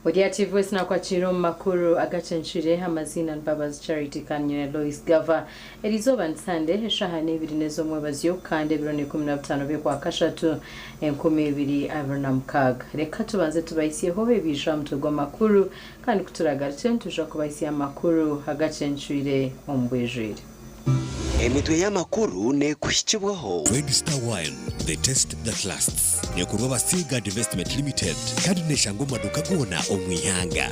Odiati voice na kwa chiro makuru Agacencwire amazina Mbabazi Loyce Gava Elizoba nsande heshahane ibinezo mwebaziyo kandi birone 15 byo kwa kashatu 2026 reka tubanze tubayisiyeho bebija mutugwa makuru kandi kuturagarutse tuja kubayisiya makuru Agacencwire ombwejire Emitwe y'amakuru ne kushikibwaho Red Star Wine, the taste that lasts. Ne kuroba Sigard Investment Limited. Kandi neshango maduka gona omwihanga.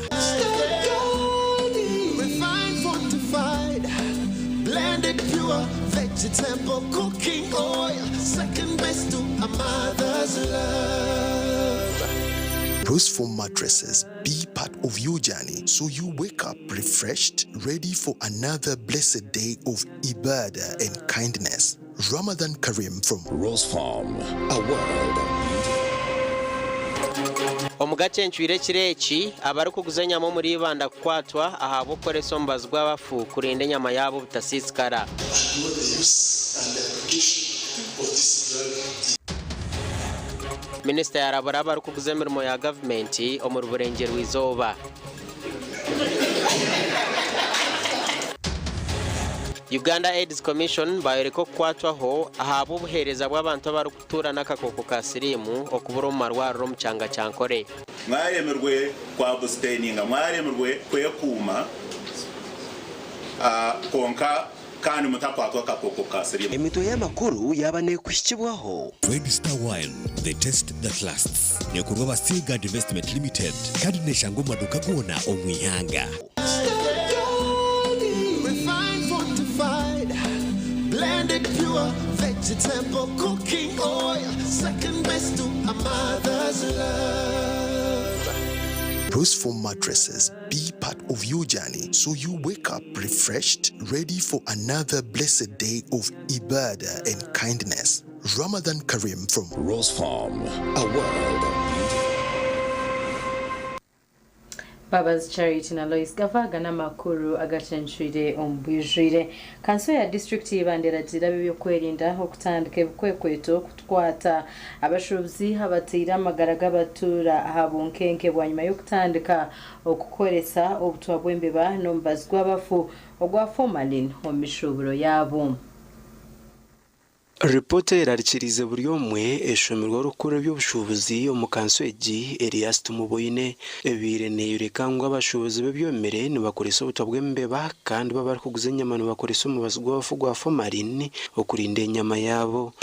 Refined, fortified, blended pure vegetable cooking oil, second best to a mother's love. Pros for mattresses, be part of your journey so you wake up refreshed, ready for another blessed day of ibadah and kindness. Ramadan Karim from Rose Farm, a world of beauty. Omugacencwire kireki abari kuguzanya mu muri banda kwatwa ahabo koreso mbazwa bafu kurinde nyama yabo butasisikara. Minister yarabara bari kuguza imirimo ya government omuri burengero wizoba. Uganda AIDS Commission bayereko kwatwaho ahabo buhereza bw'abantu bari kutura nakakoko ka sirimu okubura marwaro mucanga cyankore. Mwaremerwe kwa abstaininga, mwaremerwe kwekuma konka kandi mutakwatwa kakoko ka sirimu. Emitwe y'amakuru yabane kushikibwaho Red Star Wine, the taste that lasts. Ne kuroba Sigard Investment Limited. Kandi neshango maduka gona omwihanga. Blended pure vegetable cooking oil, second best to a mother's love. Pros for mattresses, be part of your journey so you wake up refreshed, ready for another blessed day of ibadah and kindness. Ramadan Karim from Rose Farm, a world of beauty. Mbabazi Loyce Gava gana makuru Agacencwire ombwejire kanso ya district ibandera zira bibyo kwerinda okutandika ebikwekweto kutwata abashubuzi abatira amagaraga batura ahabunkenke bwanyuma yo kutandika okukoresa obutwa bwembeba nombazwa bafu ogwa formalin omishuburo yabo. Reporter yarikirize buri omwe eshomirwa rukuru by'ubushubuzi omukanso egi Elias Tumuboyine ebirene yurekangwa abashubuzi bebyomere nibakoresa obutwa mbeba kandi babari kuguza inyama nibakoresa omubazwa bafu gwa formalin okurinda inyama yabo.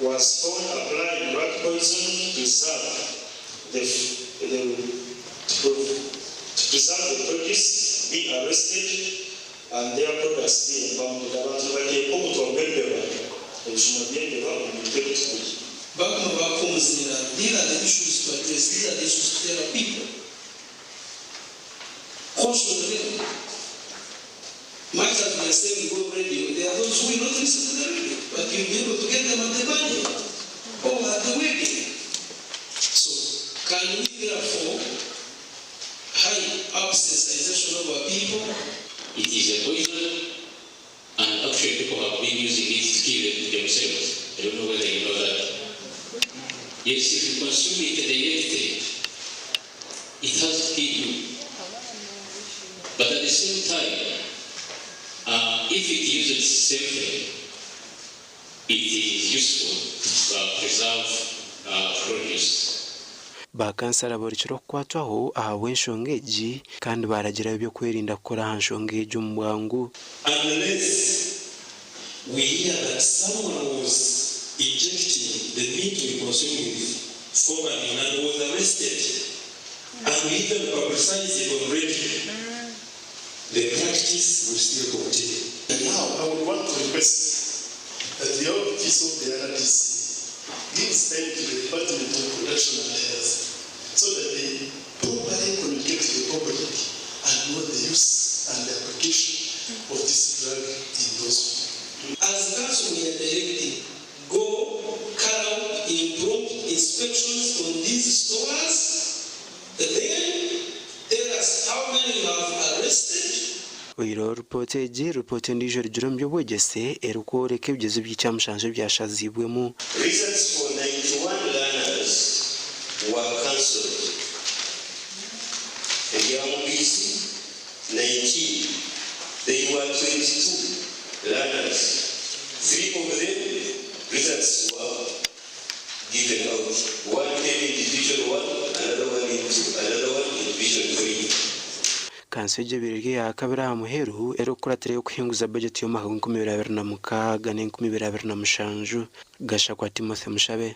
Was found applying rat poison to preserve the produce, be arrested, and their products be impounded. Abantu bagiye kumutwambembera ebishuma byendeba umutekiti. Bakuma bakumuzira, these are the issues to address, these are the issues to tell people. Constantly, much as we are saying we go radio, there are those who will not listen to the radio, but you'll be able to get them at the banner or at the wedding. So, can we therefore high upsensitization of our people? It is a poison, and actually people have been using it to kill themselves. I don't know whether you know that. Yes, if you consume it directly, it has to kill you. But at the same time, if it uses safely, it is useful to preserve produce. Bakansara borikiro kukwatwaho ahabwa enshonga egi kandi baragira ebyo kwerinda kukora aha nshonga egi omu bwangu. Unless we hear that someone was injecting the meat we consume with formalin and was arrested, and we even publicize it on radio, the practice will still continue. And now I would want to request that the office of the RDC gives time to the Department of Production and Health so that they properly communicate to the public and know the use and the application of this drug in those people. As council, we are directing, go carry out impromptu inspections on these stores, and then tell us how many you have arrested. Oiro ripoti egi ripoti ndijo rigiro mu byobwegese erikworeka ebigezi by'icyamushanje byashazibwemu. Results for 91 learners were cancelled. And young BC 19, they were 22 learners. 3 of them results were given out. One came in Division 1, another one in 2, another one in Division 3. Kansoje birige ya kabira muheru erokuratire yo kuhinguza budget yo mwaka 2026 ne 2027 gasha kwa Timothy Mushabe.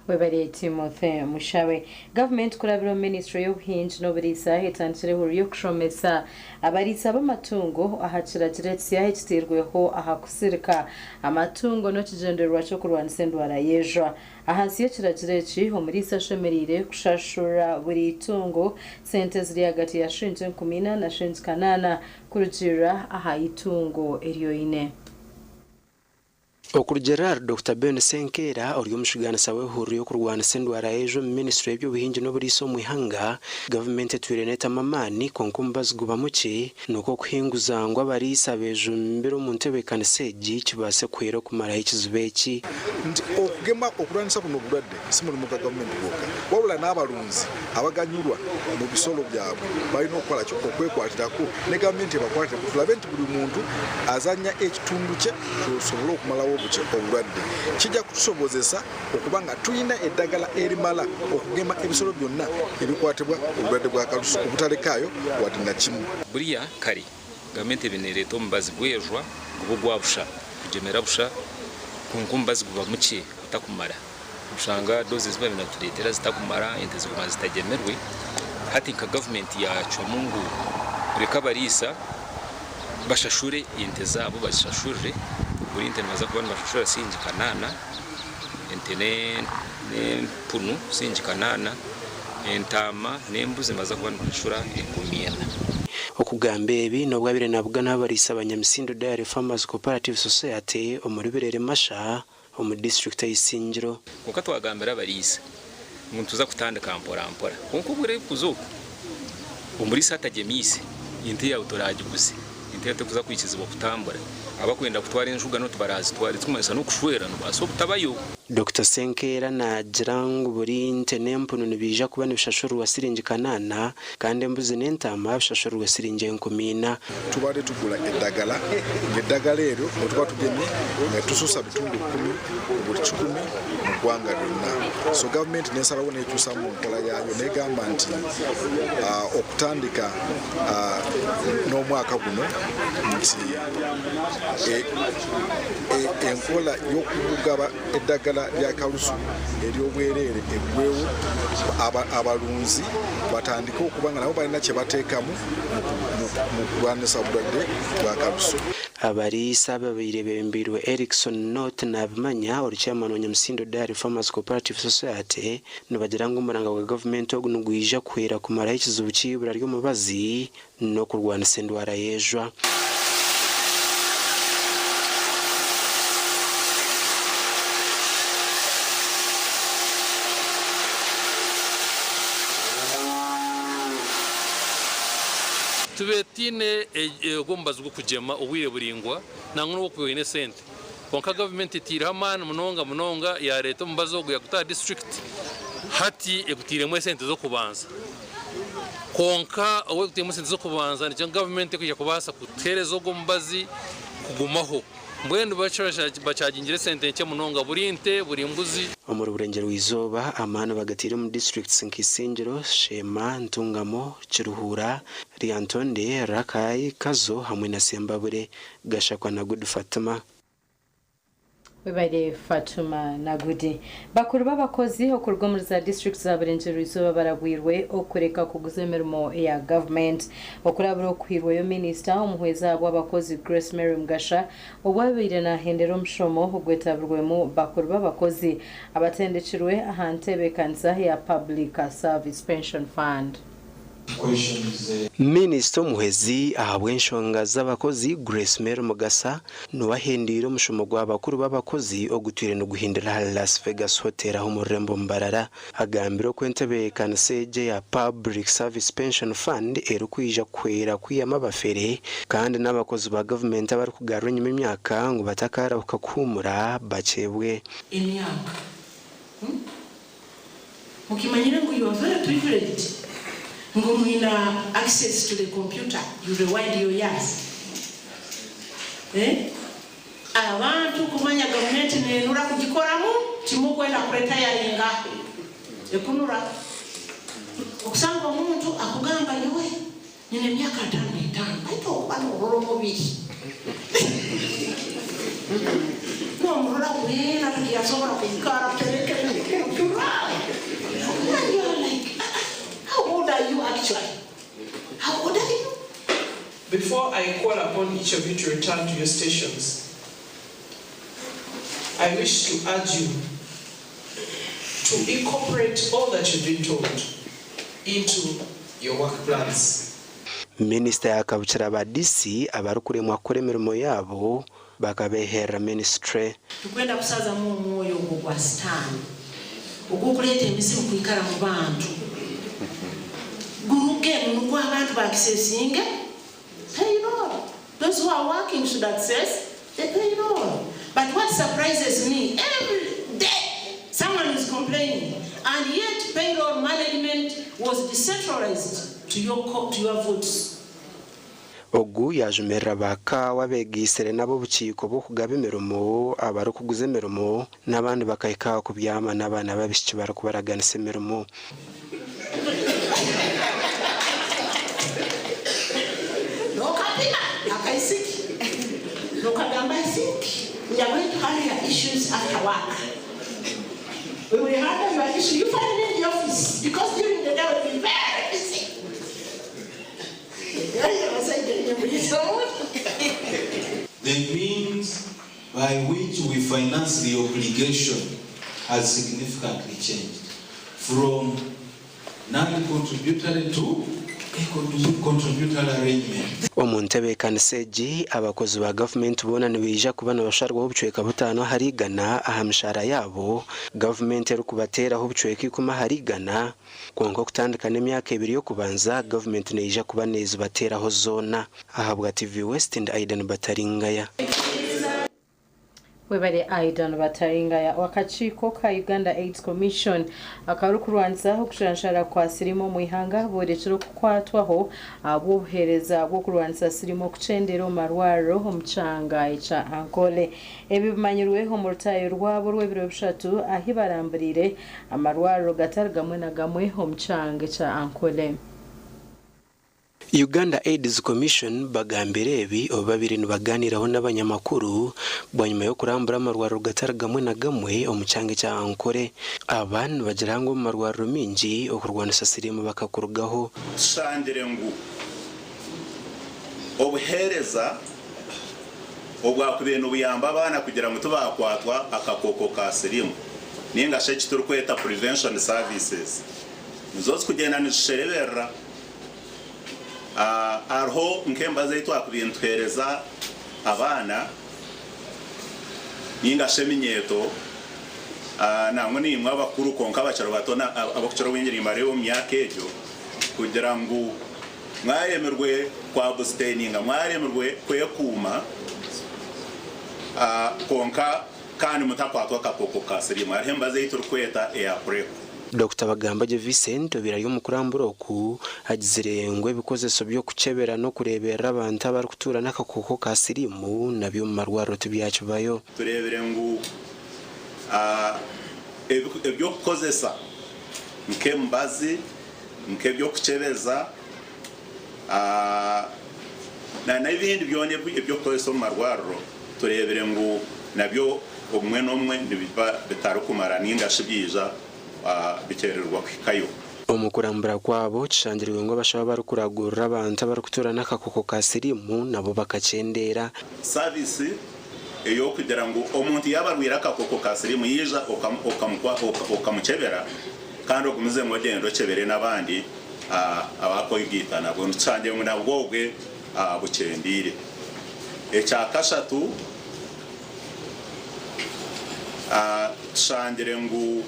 Webari Timothy Mushabe. Government kurabiro Ministry y'Ubuhinzi n'Uburisa hetantire huru yo kushomesa abarisa b'amatungo ahakiragiretsi yahitirweho ahakusirika amatungo no kigenderwa cyo kurwanisa ndwara yejwa ahasiye kiragireci ho muri sashemerire kushashura buri tungo sente ziri hagati ya shinje 10 na shinje 8 kurugira ahayitungo eriyoine. Okurugera Dr. Ben Senkera uri umushigana sawe huru yo kurwana sendwara ejo Ministry y'Ubuhinzi n'Uburisa mu ihanga government tureneta mamani konkumbazi gubamuki nuko kuhinguza ngo abarisa bejo mbero mu ntebe kaneseji kibase kwera kumara ikizubeki okugema okurwanisa kuno bulwadde simu mu government boka wabula n'abalunzi abaganyurwa mu bisolo byabwe balina okukola kyo okwekwatirako ne government bakwate kutulabe nti buli muntu azanya ekitundu kye tusobola okumalawo obulwadde kijja kutusobozesa okuba nga tulina eddagala erimala okugema ebisolo byonna ebikwatibwa obulwadde bwa kalusu obutalekaayo wadde na kimu. Buriya kari gavumenti ebinereeta omubazi bwejwa obugwa busha kugemera busha kunkumbazi guba muke utakumara usanga dozi ziba binatuleetera zitakumara ente ziguma zitagemerwe hati nka gavumenti yacwa mungu reka barisa bashashure ente zabo bashashure buri ente maza kubana bashashura sinji kanana ente ne punu sinji kanana entama nembuzi maza kubana bashashura 10. Okugamba ebi nobwabire nabwo n'abarisa abanyamisindo Dairy Farmers Cooperative Society omuribirere masha omu district y'Isingiro kuko twagambira abarisa umuntu uza kutandika mpora kuko bure kuzo umurisa atagemise inte ya utoragiguze inte yatukuza kwikizibwa kutambura abakwenda kutwara enjuga no tubarazi twari twumesa no kushwera no baso kutabayo. Dr. Senkera na Jirangu buri ntenempu nibija kuba nibishashuru wasirinje kanana kandi embuzi n'entama bishashuru wasirinje 10. Tubade tugula eddagala ero mutuba tugemye netususa bitundu 10 buli 10 mu gwanga lyonna. So government nesalawo nekyusa mu nkola yayo negamba nti okutandika n'omwaka guno nti enkola y'okugaba eddagala lya kalusu eryobwerere eggwewo abalunzi batandika okuba nga nabo balina kye bateekamu mu kulwanisa obulwadde bwa kalusu. Abarisa babire bembirwe Erickson Not nabimanya oluchairman wa Nyamsindo Dairy Farmers Cooperative Society nibagira ngo umuranga wa government ogunugwija kwera kumara ikizubu cyibura ryo mubazi no kurwanisa ndwara yejwa. tubetine ogombazi gwo kujema obwire buringwa nango no kuyoine sente konka government itira man munonga ya leta mubazo ya kuta district hati ekutire mwe sente zo kubanza konka owe kutire mwe sente zo kubanza ni government kujya kubasa kuterezo go mubazi kugumaho mbwenu bacagingire sente nke munonga burinte buri mbuzi omuri burengero w'izoba amana bagatire mu districts nk'Isingiro, Shema, Ntungamo, Kiruhura, Ryantonde, Rakai, Kazo hamwe na Sembabure, Gashakwa na Good Fatima. Webare Fatuma Nagudi bakuru b'abakozi okurwa muri za district za burengero izuba baragwirwe okureka kuguza imirimo ya government okurabura okwirwe yo minister umuhweza w'abakozi Grace Mary Mugasha obwabire na hendero mshomo ogwetabirwemu bakuru b'abakozi abatendekirwe ahantebe kanza ya Public Service Pension Fund. Minisito muhezi ahabwe nshonga z'abakozi Grace Mary Mugasa nuwahendira umushomo gw'abakuru b'abakozi ogutwire no guhindura Las Vegas Hotel aho murembo mbarara agambira kwentebe kanseje ya Public Service Pension Fund erukwija kwera kwiyama bafere kandi n'abakozi ba government abari kugarura nyuma imyaka ngo batakara ukakumura bacebwe imyaka mukimanyira ngo you are very privileged. Ngomina access to the computer, you rewind your years. Abantu kumanya government nenura kugikoramu timukwenda kureta yalinga ekunura okusanga omuntu akugamba niwe nine myaka 5 aito bano roromo biki no murora kuena tukiasobora kukara tereke how old are you actually? How old are you? Before I call upon each of you to return to your stations, I wish to urge you to incorporate all that you've been told into your work plans. Minister yakabukira ba DC abarukuremwa kure mirimo yabo bakabehera ministry. Tukwenda kusaza mu moyo gwa stand. Ugukulete emisimu kuikara mu bantu. Guruke mungu abantu bakisesinga payroll. Those who are working should access the payroll. But what surprises me, every day someone is complaining, and yet payroll management was decentralized to your votes. Ogu yajumerera baka wabegisere nabo bukiko bwo kugaba imirimo abari kuguza imirimo n'abandi bakayika ku byama n'abana babishiki barakubaraganisa imirimo. We are going to handle your issues after work. We will handle your issue. You find it in the office because during the day we'll be very busy. The means by which we finance the obligation has significantly changed from non-contributory to contributory arrangement. Omuntebe kanseji abakozi ba government bona nibija kubana basharwa obucweka butano harigana ahamshara yabo government eri kubatera obucweka ikuma harigana konko kutandikana emyaka 2 yo kubanza government neija kubaneza batera ho zona ahabwa TV West and Aidan Bataringaya. Webare Aidan Bataringaya wakachiko ka Uganda AIDS Commission akarukuranza okushashara kwa sirimo muihanga borekero kukwatwaho abohereza bwo kuranza sirimo kucendero marwaro omchanga echa ankole ebimanyirweho mu rutayo rwabo rw'ebiro bishatu ahibaramburire amarwaro gatargamwe na gamwe omchanga echa ankole. Uganda AIDS Commission bagambire ebi obabiri nibaganiraho n'abanyamakuru bwanyuma yo kurambura amarwaro gatargamwe na gamwe omucyange cya ankore abantu bagira ngo marwaro mingi okurwanisa sirimu bakakurugaho shandire ngu obuhereza obwakubintu buyamba abana kugira ngo tubakwatwa akakoko ka sirimu ninga sheki turukweta prevention services nzozi kugenda nisherebera arho nkembaze twakubintwereza abana ninga sheminyeto namwe nimwe abakuru konka abacaro batona abakuru w'ingiri mareo myaka ejo kugira ngo mwaremerwe kwa bustaininga mwaremerwe kwekuma konka kandi mutakwatwa akakoko ka sirimu hariho embazi ei turikweta eyapurepu. Dr. Bagambage Vincent obirari omukuramburoku agizire ngo ebikozeso byo kuchebera no kurebera abantu abari kutura n'akakoko ka sirimu nabyo mu marwaro tubyakibayo. Turebere ngo ebyo kukozesa nk'embazi nk'ebyo kuchebeza na ibindi byone ebyo kukozesa mu marwaro turebere ngo nabyo omwe n'omwe bitari kumara ningashi byija bikererwa kwikayo. Omukurambura kwabo kishangiriwe ngo bashaba bari kuragurira abantu abari kutura n'akakoko ka sirimu nabo bakacendera. Service eyo kugira ngo omuntu yabarwira akakoko ka sirimu yija okamuchebera kandi ogumize ngo gendo chebere n'abandi abakoyigita nabo ncanje ngo nabwogwe bucendire. Ekyakashatu shangire ngo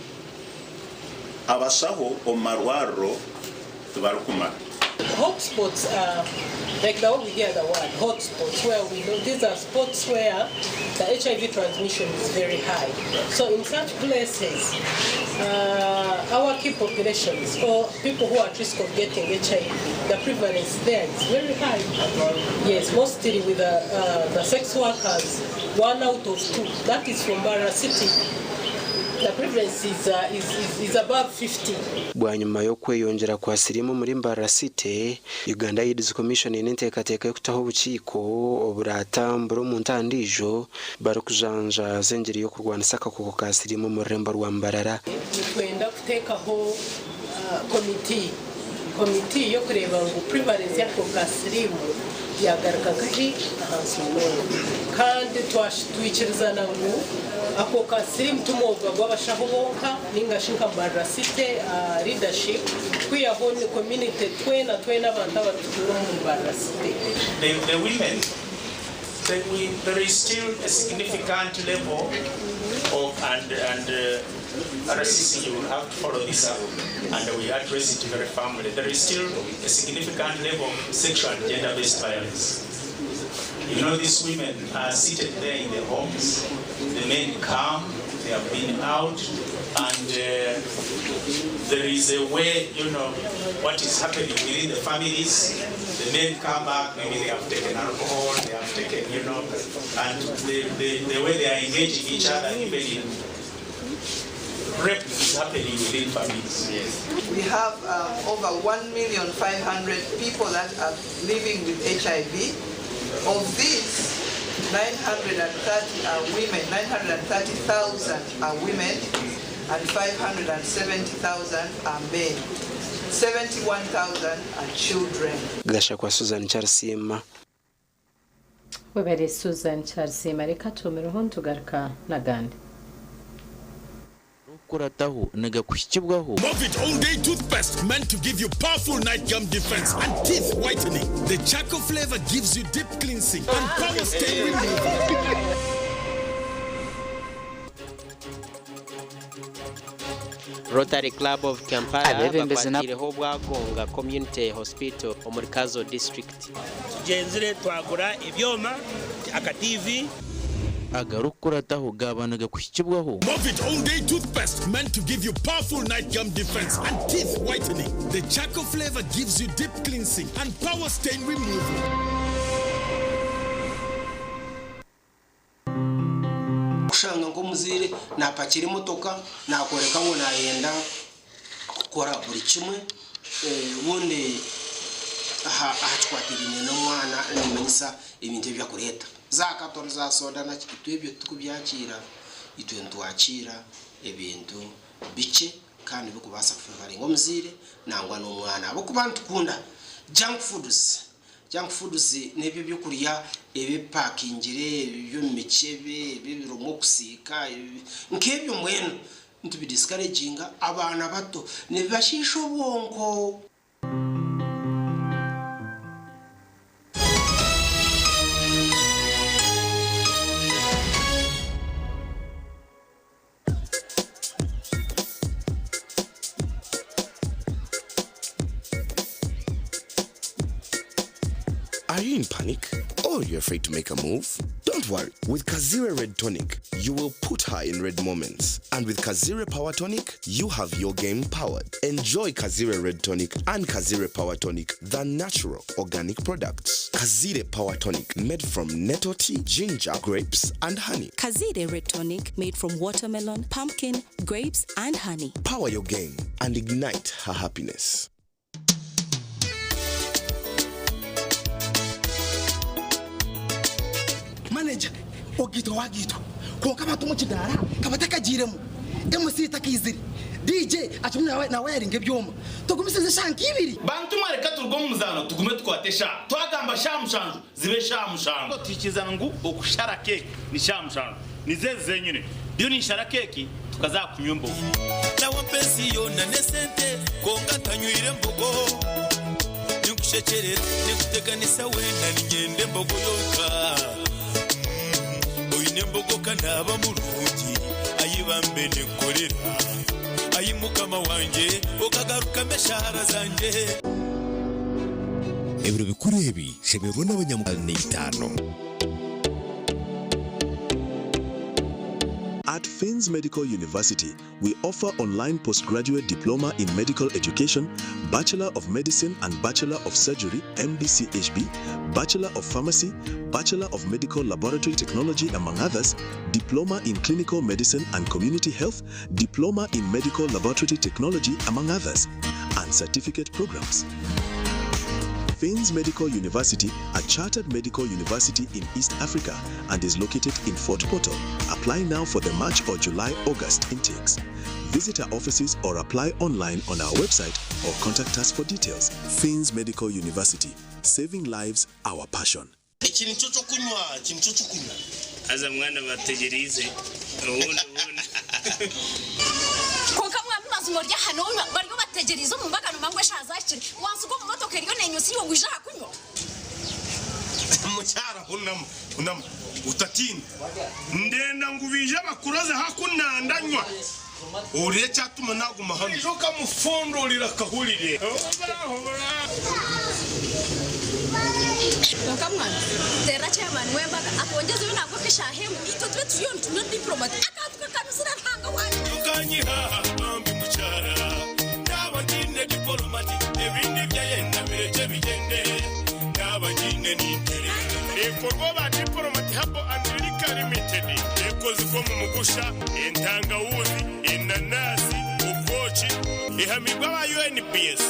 abashaho omarwaro tubarukumara. Hotspots are like the one we hear the word hotspots, where we know these are spots where the HIV transmission is very high. So in such places, our key populations or people who are at risk of getting HIV, the prevalence there is very high. Yes, mostly with the sex workers, 1 out of 2. That is from Barra City. The prevalence is above 50. Bwanyuma yo kweyongera kwa sirimu muri Mbarara City, Uganda AIDS Commission n'intekateka yo kutaho ubukiko oburatambura mu ntandijo barukujanja zengeri yo kurwanisa akakoko ka sirimu mu rembo rwa Mbarara. Twenda kutekaho committee yo kureba ngo prevalence y'ako ka sirimu yagaragaga he ahansi kandi twikirizana ngo ako ka sirimu tumogwa gwabashaho bonka ningashinka Mbarara City leadership kwiyaho ni community twena abantu abatura mu Mbarara City. The women, there is still a significant level of and RCC, you will have to follow this up and we address it very firmly. There is still a significant level of sexual and gender-based violence. You know, these women are seated there in their homes. The men come, they have been out, and there is a way, you know, what is happening within the families. The men come back, maybe they have taken alcohol, they have taken, you know, and the way they are engaging each other, even in rape is happening within families. Yes. We have over 1,500,000 people that are living with HIV. Of these, 930 are women, 930,000 are women, and 570,000 are men. 71,000 are children. Gasha kwa Susan Charsima. Webere Susan Charsima reka tumero tugaruka nagandi. Kurataho naga kushikibwaho. Movit All Day Toothpaste meant to give you powerful night gum defense and teeth whitening. The charcoal flavor gives you deep cleansing and power stain removal. Rotary Club of Kampala bakwatireho bwagonga Community Hospital omurikazo district. Tugenzire twagura ibyoma aka TV agarukurataho gabanaga kushikibwaho. Movit All Day Toothpaste meant to give you powerful night gum defense and teeth whitening. The charcoal flavor gives you deep cleansing and power stain removal. Kushanga ngo muzire napakira imotoka nakoreka ngo nayenda gukora buri kimwe ubundi ahatwatirine n'umwana nimanyisa ibintu bya kureta zakatora za soda na kitwebyo tukubyakira itwe ntwakira ebintu bice kandi bikubasa kufungara ngo muzire nangwa n'umwana abo kubantu kunda junk foods nebyo byo kuriya ebipakingire byo micebe bibiromo kusika nkebyo mweno ntubidiscouraginga abana bato nebashisho bonko. Are you in panic or are you afraid to make a move? Don't worry, with Kazire Red Tonic, you will put her in red moments. And with Kazire Power Tonic, you have your game powered. Enjoy Kazire Red Tonic and Kazire Power Tonic, the natural organic products. Kazire Power Tonic, made from nettle tea, ginger, grapes, and honey. Kazire Red Tonic, made from watermelon, pumpkin, grapes, and honey. Power your game and ignite her happiness. Manager, ogito wagito. Ko kama tumuchidara, kama takajiremu. MC takiziri. DJ achumna na wiring ebyoma. Tugumiseze shanki ibiri. Bantu mareka turgo muzano tugume twatesha. Twagamba shamushanju zibe shamushanju. Tukizana ngo okushara cake ni shamushanju. Nizeze nyine. Byo ni shara cake tukaza kunyumba. Na wapenzi yo na nesente konga tanywire mbogo. Nikushekerera nikuteganisa wenda ningende mbogo yoka. Oyine kanaba mulungi ayibambe nekorera. Ayimukama wanje okagaruka meshahara zanje. Ebiro bikuru ebi shemerwa n'abanyamugane 5. At Fins Medical University, we offer online postgraduate diploma in medical education, Bachelor of Medicine and Bachelor of Surgery, MDCHB, Bachelor of Pharmacy, Bachelor of Medical Laboratory Technology, among others, Diploma in Clinical Medicine and Community Health, Diploma in Medical Laboratory Technology, among others, and certificate programs. Fins Medical University, a chartered medical university in East Africa and is located in Fort Portal. Apply now for the March or July-August intakes. Visit our offices or apply online on our website or contact us for details. Fins Medical University, saving lives, our passion. Aza mwana bategerize ubundi konka mwana mazumorya hano bari bategerize mu mbagano mangwe shazakiri wansuko mu motoka iriyo nenyusi yo gwija hakunyo mucyara unam utatinda ndenda ngubije bakuroze hakunandanywa uriye cyatuma naguma hano joka mufondorira kahurire konka mwana tera chairman wembaga akongeze binako kishahemu ito twe tuyon tuno diplomat akatuka kanusira hanga wanje ukanyiha ambi mucyara n'abagine diplomat ebindi byayenda bireje bigende n'abagine n'intere ekorwa ba diplomat habo America Limited ekozwe mu mugusha entangawuzi inanasi ukochi ihamigwa ba UNPS.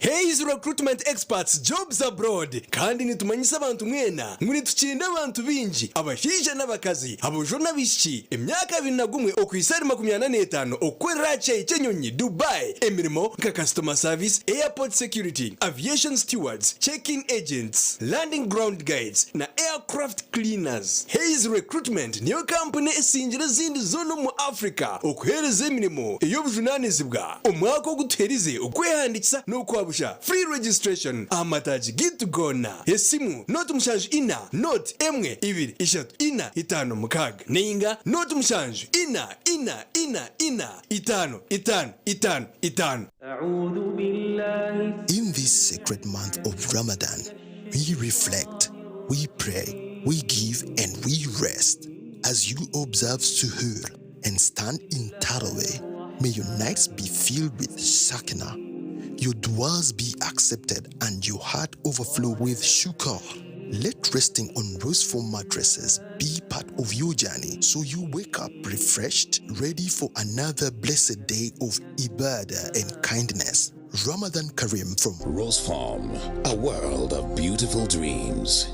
Hayes Recruitment Experts Jobs Abroad kandi nitumanyisa abantu mwena nguri tukinda abantu binji abashije n'abakazi abojo nabishiki emyaka 21 okwisari 85 okwera cyenyonyi Dubai emirimo nka customer service, airport security, aviation stewards, check-in agents, landing ground guides na aircraft cleaners. Hayes Recruitment niyo company esingira zindi zono mu Africa okuhereza emirimo ey'obujunanizibwa omwaka oguterize okwehandikisa no free registration amataji gitu gona yesimu not mushanju ina not emwe ibiri ishatu ina itano mukaga ninga not mushanju ina itano itano. In this sacred month of Ramadan, we reflect, we pray, we give, and we rest. As you observe Suhoor and stand in Tarawih, may your nights be filled with Sakina, your du'as be accepted, and your heart overflow with shukr. Let resting on rose-foam mattresses be part of your journey, so you wake up refreshed, ready for another blessed day of ibadah and kindness. Ramadan Kareem from Rose Farm, a world of beautiful dreams.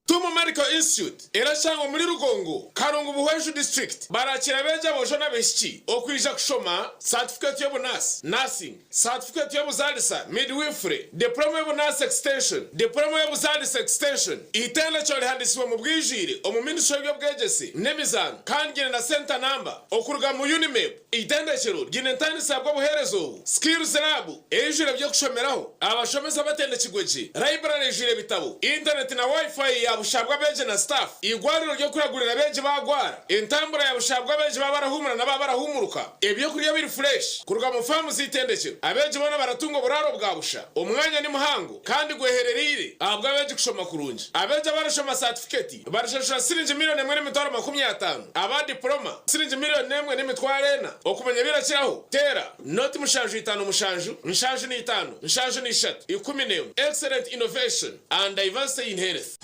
Tumu Medical Institute irashangwa muri Rugongo Karongo Buhweshu District barakira beje bojo nabeshiki okwija kushoma certificate yo bonus nursing certificate yo buzalisa midwifery diploma yo bonus extension diploma yo buzalisa extension itenda cyo handiswa mu bwijire omuminisho yo bwegesi nemizano kandi na center number okuruga mu Unimap itenda cyero ginentani sabwo buherezo skills lab ejure byo kushomeraho abashomeza batende kigweji library jire bitabo internet na wifi ya bushabwa abeje na staff igwariro ryo kuragurira abeje bagwara intambura ya bushabwa abeje babarahumura na babarahumuruka ebyo kuriya biri fresh kuruga mu famu zitendekero abeje bona baratungo buraro bwa busha umwanya ni muhango kandi gwehererire ahabwa abeje kushoma kurunji abeje barashoma certificate barashashura sirinje miliyoni 1.50 aba diploma sirinje miliyoni 1.4 okumenya birakiraho tera noti mushanju 5 mushanju nshanju ni 5 nshanju ni 3 10 excellent innovation and diversity in health.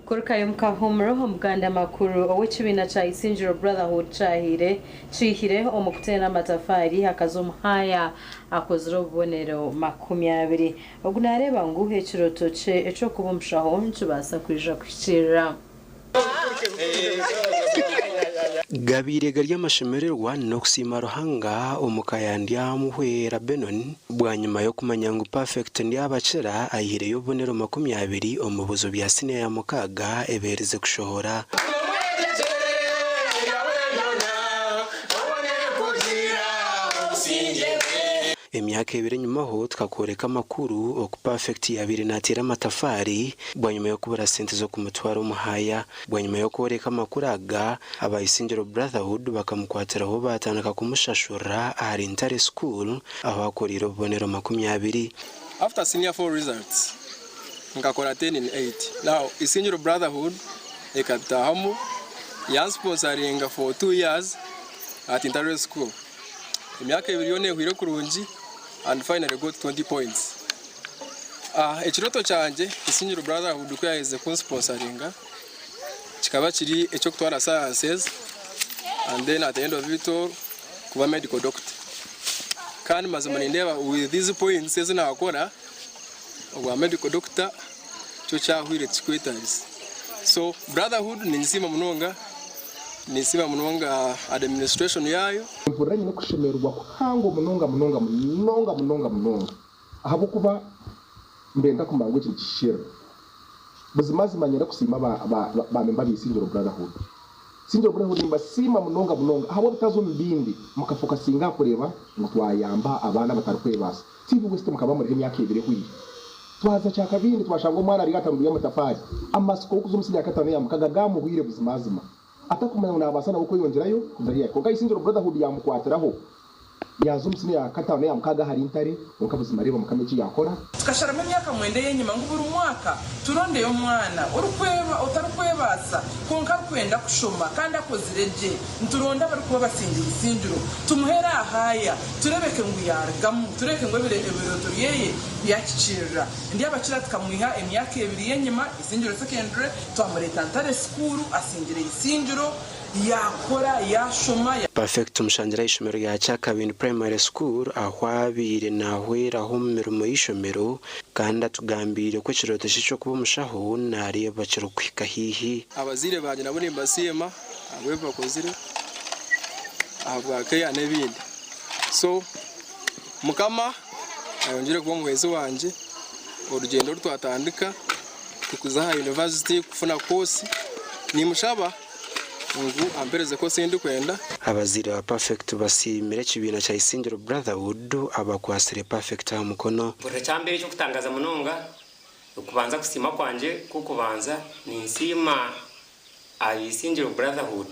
Kurukayo mukahumuro muganda makuru ow'ekibiina kya Isinjiro Brotherhood chihire omukutera amatafari akazomuhaya akozira obubonero 20 ogunareba ngu ekiroto kye ekyokuba omushaho nkibasa kwija kushikirira Gabirega ry'amashemererwa no kusima ruhanga omukayandya muhwera Benon bwanyuma yo kumanya ngo perfect ndi abacera ayire yobonero 20 omubuzo bya sine ya mukaga ebereze kushohora emyaka 2 nyuma ho twakoreka makuru oku perfect yabiri natira amatafari bwanyuma yo kubara sente zo kumutwara umuhaya bwanyuma yo koreka makuru aga abayisinjiro Brotherhood bakamukwatira ho batanaka kumushashura ari intare school aho akorira obonero 20 after senior 4 results ngakora 10 in 8 now Isinjiro Brotherhood ekatahamu ya sponsoring for 2 years at intare school emyaka 2 yone hwire kurunji and finally got 20 points. Ekiroto cyanje Isinjiro Brotherhood ko yaheze ku sponsoringa kikaba kiri ekyo kutwara sciences and then at the end of it all kuba medical doctor. Kandi mazima ndeba with these points ezina akora obwa medical doctor cyo cyahwire chikwetaris. So Brotherhood ni nsima munonga administration yayo mvuranye no kushemerwa kuhango munonga ahabo kuba mbenga kumango kishira buzimazi manyera kusima ba member b'Isinjiro Brotherhood Isinjiro Brotherhood mbasima munonga ahabo bitazo mbindi mukafoka singa kureba mutwayamba abana batarukwebasa TV West mukaba muri emyaka 2 hwi twaza cyakabindi twashanga umwana ari gatanduye amatafari amasiko kuzumusinya yakatane yamukaga gamuhwire buzimazima atakumenya nabasana uko yongerayo kuzariya ko Isinjiro Brotherhood yamukwatiraho yazumsini ya katane yamukaga hari intare ukabuzima reba mukameki yakora tukashara mu myaka mwendeye nyuma ngo buri mwaka turondeye umwana urukweba utarukwebasa konka kwenda kushoma kandi akozireje nturonda bari kuba basingira Isinjiro tumuhera haya turebeke ngo yargamu tureke ngo biroturiye yakicira ndi abacira tukamwiha emyaka 2 yenyuma Isinjiro secondary twamureta ntare school asingire Isinjiro yakora yashoma perfect mushangira ishomero ya Chakabindi primary school ahwabire nahwera ho mirimo y'ishomero kandi atugambire ko kiroto cyo kuba umushaho nari baciro kwika hihi abazire banje nabone mbasiyema abwe bakozire abwake ya nebindi so mukama ayongere kuba muheze wanje urugendo rutwatandika kukuzaha university kufuna course ni mushaba ngo ampereze ko sindi kwenda abazire wa perfect basimire kibina cya Isinjiro Brotherhood abakwasire perfect ha mukono bure cyambere cyo kutangaza munonga ukubanza kusima kwanje kukubanza ni nsima Isinjiro Brotherhood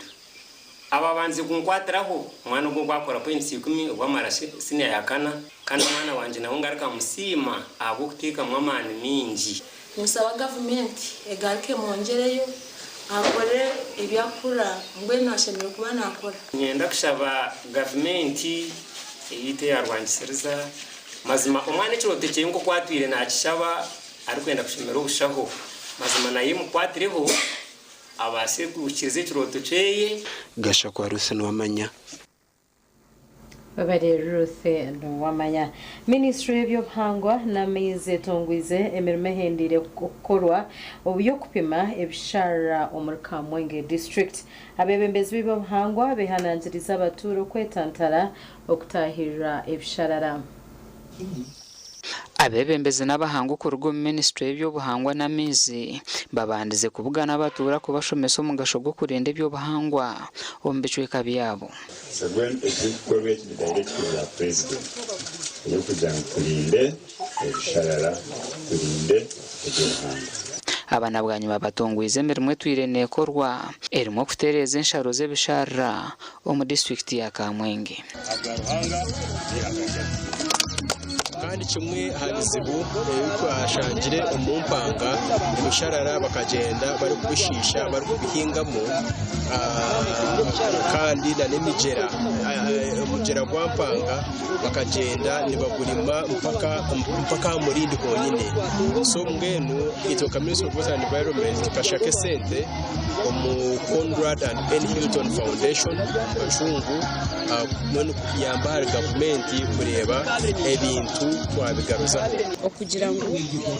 ababanzi kunkwatiraho mwana ugo gwakora points 10 ubamara sine yakana kandi mwana wanje nawo ngarika musima abo kutika mwamani mingi musaba government egarike mongereyo akore ibyakura ngwe nashemye kuba nakora nyenda kushaba government yite yarwangisiriza mazima umwana kirotekeye ngo kwatwire nakishaba ari kwenda kushemera ubushaho mazima naye mukwatireho abase kukize kirotokeye gasha kwa Rusen wamanya babare Ruth wamanya Ministry y'Obuhangwa na mize tongwize emirimo hendire gukorwa obyo kupima ebishara omurka Mwenge district abebembezi b'Obuhangwa behananziriza abaturo kwetantara okutahirira ebisharara abebembezi n'abahanga ku rugo Ministry y'Obuhangwa na mize babandize kubugana abatura kubashomesa mu gasho go kurenda by'Obuhangwa ombicwe kabyabo When a group corporate the directive of president yo kugira ngo turinde ibisharara turinde ubuhanga abana bwa nyuma batungwize emirimo twirene korwa erimo kutereza ensharo z'ebisharara omu district ya Kamwenge kandi kimwe habizibu yuko ashangire umumpanga ibisharara bakagenda bari kubishisha bari kubihingamo kandi na n'imigera umugera gwampanga bakagenda nibagurima mpaka murindi honyine so mwenu itoka Ministry of Water and Environment kashake sente omu Conrad and N. Hilton Foundation bashungu mwenu kuyamba government kureba ebintu twabigaruzaho okugira ngo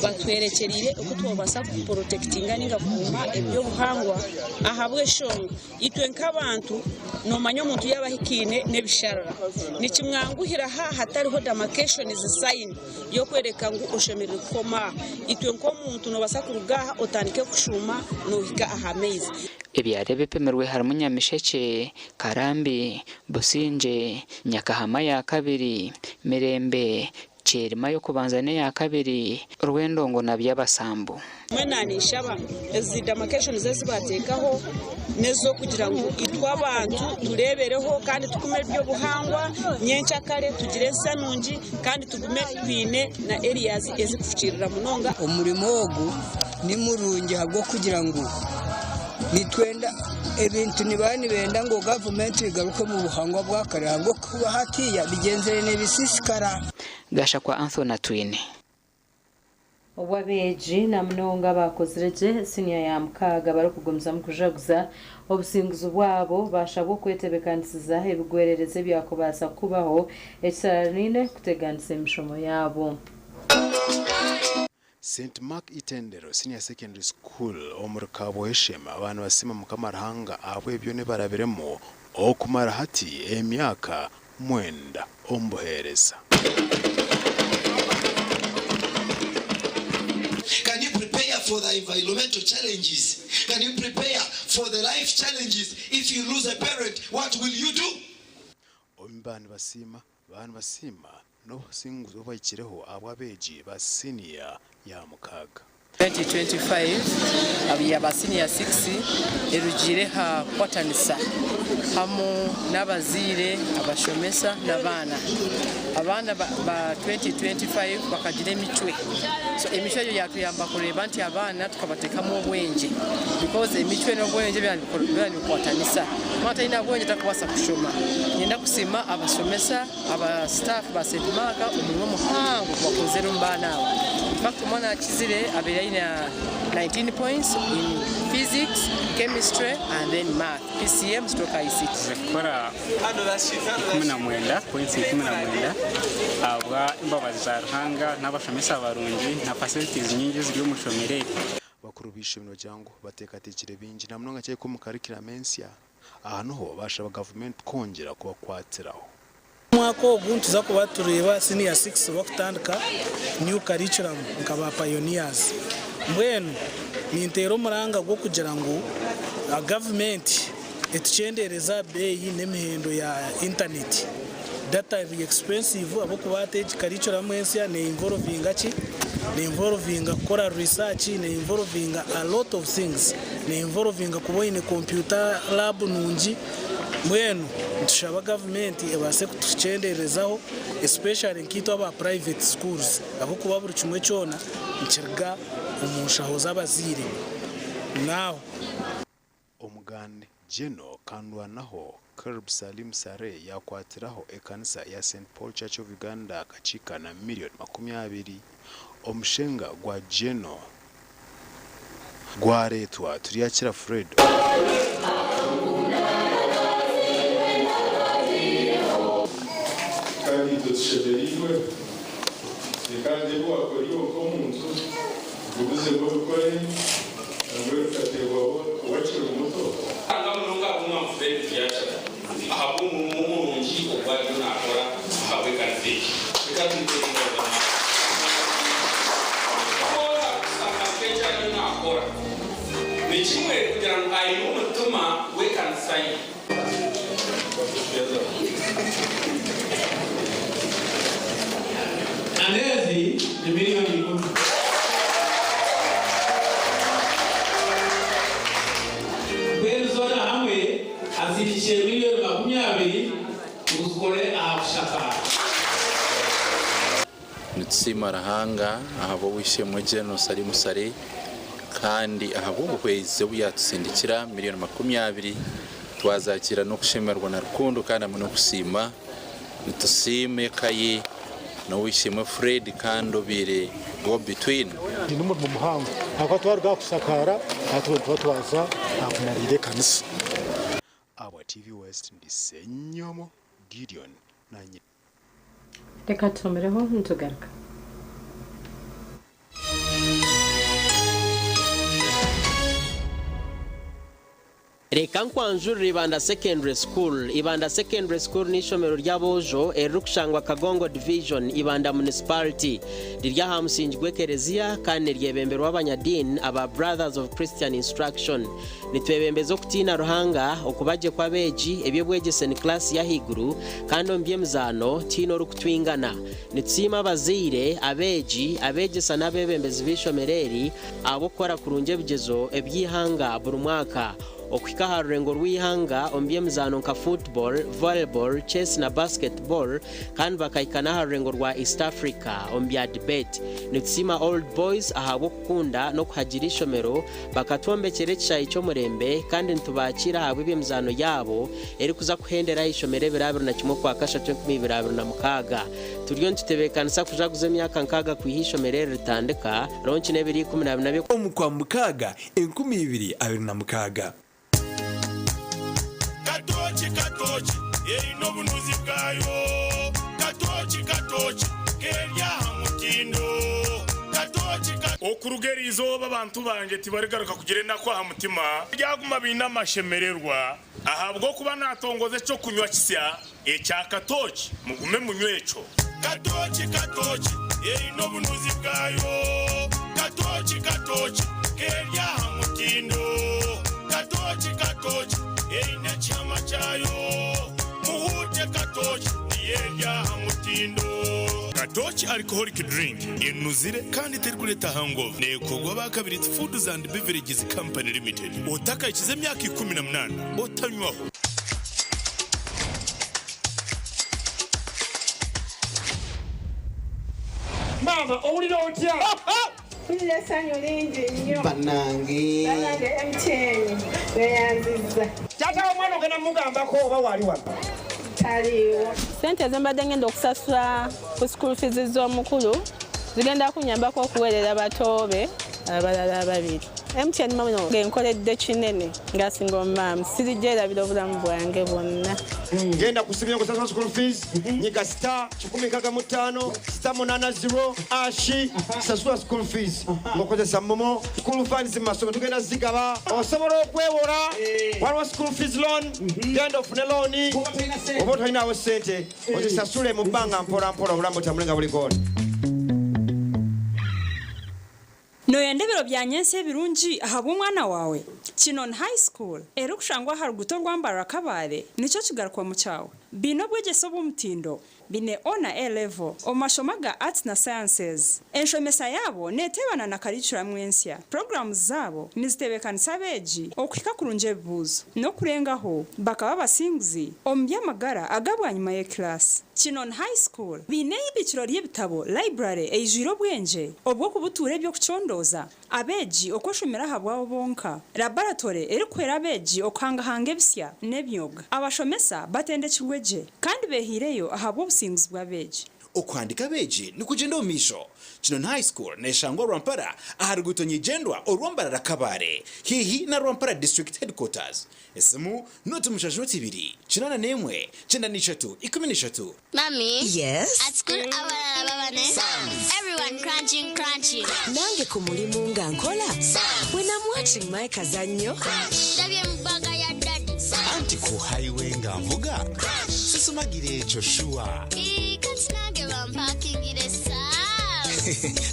batwerekerire uko twabasa kuprotectinga ninga kuma ebyo buhangwa ahabwe shongo itwe nk'abantu nomanya omuntu yabahikine nebisharara nikimwanguhira hatariho demarcation sign yo kwereka ngo oshemerere koma itwe nk'omuntu nobasa kurugaha otandike kushuma nohika ahamezi ebyare bipemerwe harimo Nyamisheke Karambi Businje Nyakahama ya kabiri Mirembe Cherima yo kubanza ne ya kabiri Rwendongo na by'abasambu mwenani shaba ezi demarcation zesibatekaho nezo kugira ngo itwa abantu turebereho kandi tukume byo buhangwa nyencha kare tugire sanungi kandi tugume twine na areas ezikufukirira munonga umurimo wogu ni murungi habwo kugira ngo nitwenda ebintu nibani benda ngo government igaruke mu buhangwa bwa kare habwo kuba hatiya bigenzere nebisisikara gasha kwa Anthony Twine Wabeji na mnonga bakozireje sinia ya mkaga bari kugomza mukujaguza obusinguzo bwabo bashabwo kwetebekanisiza ebigwerereze byakobasa kubaho ekisaranine kuteganisa emishomo yabo. St. Mark Itendero Senior Secondary School omurukabo heshema abantu basima mukamarahanga abo ebyo ne barabiremo okumara hati emyaka mwenda ombuhereza. Can you prepare for the environmental challenges? Can you prepare for the life challenges? If you lose a parent, what will you do? Ombani basima no singuzo bayikireho ababeji ba senior ya mukaga 2025 abya senior 6 erugire ha kwatanisa hamu n'abazire abashomesa n'abana abana ba 2025 bakagire emicwe so emicwe yo yakuyamba kureba nti abana tukabatekamo obwenje because emicwe n'obwenje byani kwatanisa mata ina obwenje takubasa kushoma nyenda kusima abashomesa aba staff ba St. Mark umurimo muhango bakozera mbana back mwana kizire abera ina 19 points in physics, chemistry and then math. PCM stroke ICT. Zekora 19 points 19 abwa Mbabazi Loyce n'abashomesa barungi na facilities nyingi ziri mu shomere bakuru bishimino jangu batekatekire bingi namnonga cyo mu curriculum ahantu ho bashaba government kongera kuba kwatiraho mwaka oguntu za kuba tureba senior 6 bakutandika new curriculum nkaba pioneers mbwenu nintero muranga gwo kugira ngo government etucendereza beyi n'emihendo ya internet data is expensive abo kubate curriculum ensia ne involving kora research ne involving a lot of things ne involving kuboine computer lab nungi mwenu tushaba government ebase kutucenderezaho especially nkito aba private schools abo kuba buri kimwe cyona nkirga umushaho z'abazire naho omugande Jeno kandwanaho Kerb Salim Sare yakwatiraho ekanisa ya St. Paul Church of Uganda kachika na milioni 20 omushenga gwa Jeno gwaretwa turiyakira Fred kandi dusheberiwe kandi wakoriwe ko muntu ubuze bwo gukora ngo ukategwa wacira umuto ngamulunga umwa Fred yacha ahabu mumungi obadyo nakora ahawe kandi kandi ndinda ora sakapecha nakora ni kimwe kugira ngo ayi umutuma we can sign Nandezi ni milioni 10. Kwezona hamwe azidishe milioni 20 uzikore ahashaka. Nitsima rahanga ahabo wishe mujeno sari musare kandi ahabo ukwezi buyatsindikira milioni 20 twazakira no kushemerwa na rukundo kandi amwe no kusima nitusime kayi no wishimwe Fred kandi bire go between ndi mu muhango nako twarwa kusakara natwe twaza nakumarire kanisa aba TV West ndi Senyomo Gideon nanye reka tumereho ntugaruka. Reka nkwanjurira Ibanda Secondary School. Ibanda Secondary School ni ishomero ry'abojo erukushangwa Kagongo Division Ibanda Municipality. Rirya hamusingwe Kereziya kandi ryebemberwa abanyadini aba Brothers of Christian Instruction. Nitwebembezo kutina ruhanga okubaje kwa beji ebyo bwegese ni class ya higuru kandi ombye mzano tino rukutwingana. Nitsima abazire abeji abegesa nabebembezi bishomereri abokora kurunje bigezo ebyihanga buri mwaka. Okwika harengo rwihanga ombye mzano nka football, volleyball, chess na basketball kandi bakaikana harengo rwa East Africa ombya debate. Nitsima old boys ahabo kukunda no kuhagira ishomero bakatombekere cyayi cyo murembe kandi ntubakira habo byemzano yabo eri kuza kuhendera ishomere birabiro na kimwe kwa kasha 2026 turiyo ntitebekanisa kujaguze myaka nkaga kwihishomere ritandika ronchi nebiri 12 omukwa mukaga 2026 Katochi no bunuzi bwayo Katochi kerya hamutindo Katochi okurugeri izoba abantu banje tibaregaruka kugire nakwa hamutima ryaguma bina mashemererwa ahabwo kuba natongoze cyo kunywa kisya ecya Katochi mugume munyweco Katochi no bunuzi bwayo Katochi kerya hamutindo Katochi Eina chama chayo muhute Katochi yerya hamutindo Katochi alcoholic drink inuzire kandi terkuleta hangover nekogwa bakabiri Foods and Beverages Company Limited otaka ikize myaka 18 otanywaho Mama owulira otya Kulle sanyo lingi nnyo banange MTN beyanziza Tata omwana ogenda mugambako oba wali wano taliwo Sente zembadde ngenda okusasula ku school fees z'omukulu zigenda kunyambako okuweerera batoobe abalala ababiri MTN mama genkoledde kinene ngasinga omama sirijjerabira obulamu bwange bwonna genda kusibya kusasula school fees nyiga star 165 star 80 ashi sasula school fees ngokozesa momo school funds masomo tugenda zigaba osobola okwewola waliwo school fees loan genda ofune loan oba tolinawo sente ozisasule mu bbanga mpola obulamu tamulenga buli koona Noyendebero byanyense ebirungi ahabwo mwana wawe Chinon High School erukushangwa haruguto rwambara kabare nico kigarukwa mu cyawe bino bwegeso bumutindo bine ona A level omashomaga arts na sciences enshomesa yabo netebana na curriculum mwensya programs zabo nizitebekanisa beji okwika kurunje buzo no kurengaho bakaba basinguzi ombya magara agabwa nyuma ye class Chinon High School bine ibiciro ry'ebitabo library ejiro bwenje obwo kubuture byo kucondoza abeji okoshomera habwa bonka laboratory erikwera abeji okanga hange bisya nebyoga abashomesa batendekirweje kandi behireyo ahabwo businguzi bwa beji okwandika beji nikugenda omisho Chinon High School neshangwa Rwampara aharugutonye gendwa orwambara rakabare hihi na Rwampara District Headquarters esimu notu mushajoti 2 chinana nemwe chenda nishatu 13 Mommy yes at school abalala babane everyone crunching nange ku mulimu nga nkola when I'm watching my kazanyo dabye mbaga ya daddy anti ku highway nga mvuga sisumagire echo shuwa katinage bampakingire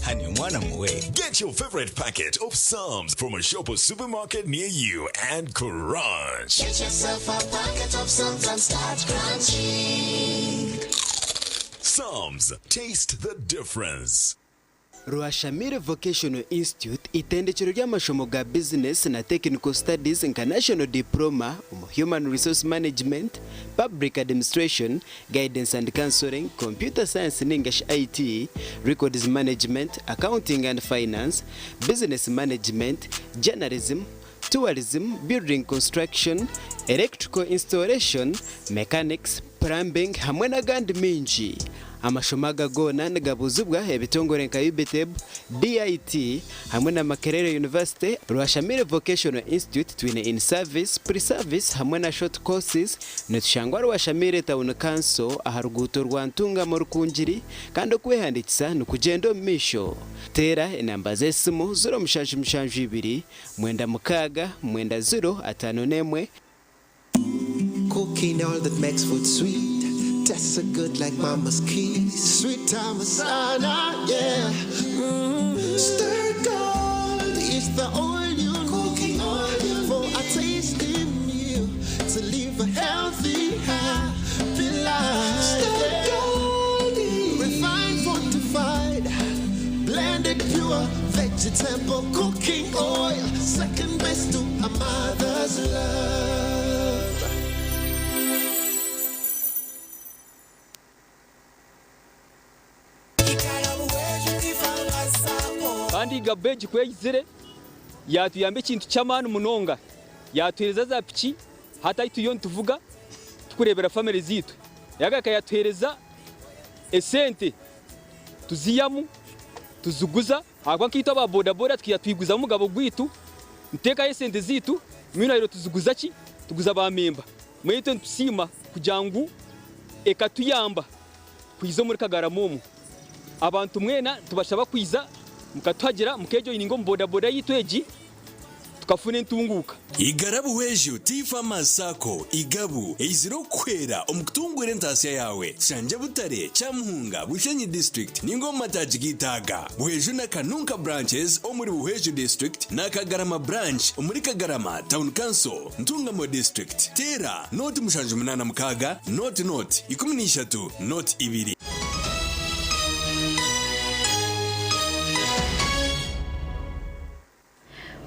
Honey, mwana muwe. Get your favorite packet of Psalms from a shop or supermarket near you and crunch. Get yourself a packet of Psalms and start crunching. Psalms, taste the difference. Rwashamire Vocational Institute itendekero ry'amashomo ga business na technical studies nka national diploma human resource management, public administration, guidance and counseling, computer science and English IT, records management, accounting and finance, business management, journalism, tourism, building construction, electrical installation, mechanics, plumbing hamwe n'agandi minji. Amashomaga gona ngabuzubwa ebitongore nka UBTEB, DIT hamwe na Makerere University. Rwashamire Vocational Institute twine in service, pre-service hamwe na short courses. Netushangwa Rwashamire Town Council aharuguto rwantunga mu rukunjiri kandi okwehandikisa nukugendo misho. Tera enamba zesimu 0772 9 0 Cooking all that makes food sweet. Tastes so good like mama's keys. Sweet Tamasana, yeah. Stir gold is the oil you need for a tasty meal to live a healthy, happy life. Stir gold, refined, fortified, blended pure vegetable cooking oil, second best to a mother's love. kandi gabeji kwegizire yatuyambe kintu cy'amani munonga yatuhereza za piki hata ituyo ntuvuga tukurebera family zitu yagaka yatuhereza esente tuziyamu tuzuguza agwa nkito aba boda boda twiyatwiguza mugabo gwitu nteka esente zitu mwino rero tuzuguza ki tuguza ba memba mwito ntusima kujangu ekatuyamba kwizo muri kagaramomo abantu mwena tubashaba kwiza mukatwagira mukejo iningo mboda boda yitweji tukafune ntunguka igarabu wejo tifa masako igabu eiziro kwera omukutungwere ntasiya yawe chanje butare chamuhunga bushenyi district ningo matajigitaga wejo na kanunka branches omuri buhejo district na kagarama branch omuri kagarama town council ntungamo district tera not mushanju munana mukaga not 13 not 2.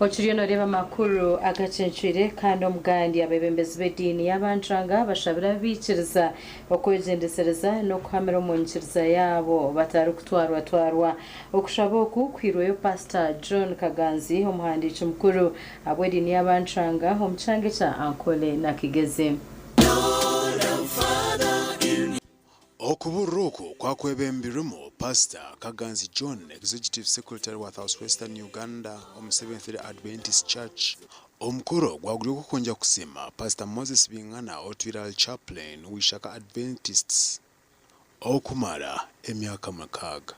Ochiriyo reba makuru Agacencwire kandi omugandi abebembezi b'edini y'abantranga bashabira bikiriza okwegendesereza no kuhamira omunkiriza yabo batari kutwarwa okushaboku kwirweyo Pastor John Kaganzi omuhandiki mukuru abw'edini y'abantranga omuchange cha Ankole na Kigeze. Okuburuko kwa kwebembirimo Pastor Kaganzi John, Executive Secretary wa Southwestern Uganda Seventh-day Adventist Church. Omukoro gwaguriyo kukonja kusema Pastor Moses Bingana Otwiral Chaplain wishaka Adventists okumara emyaka makaga.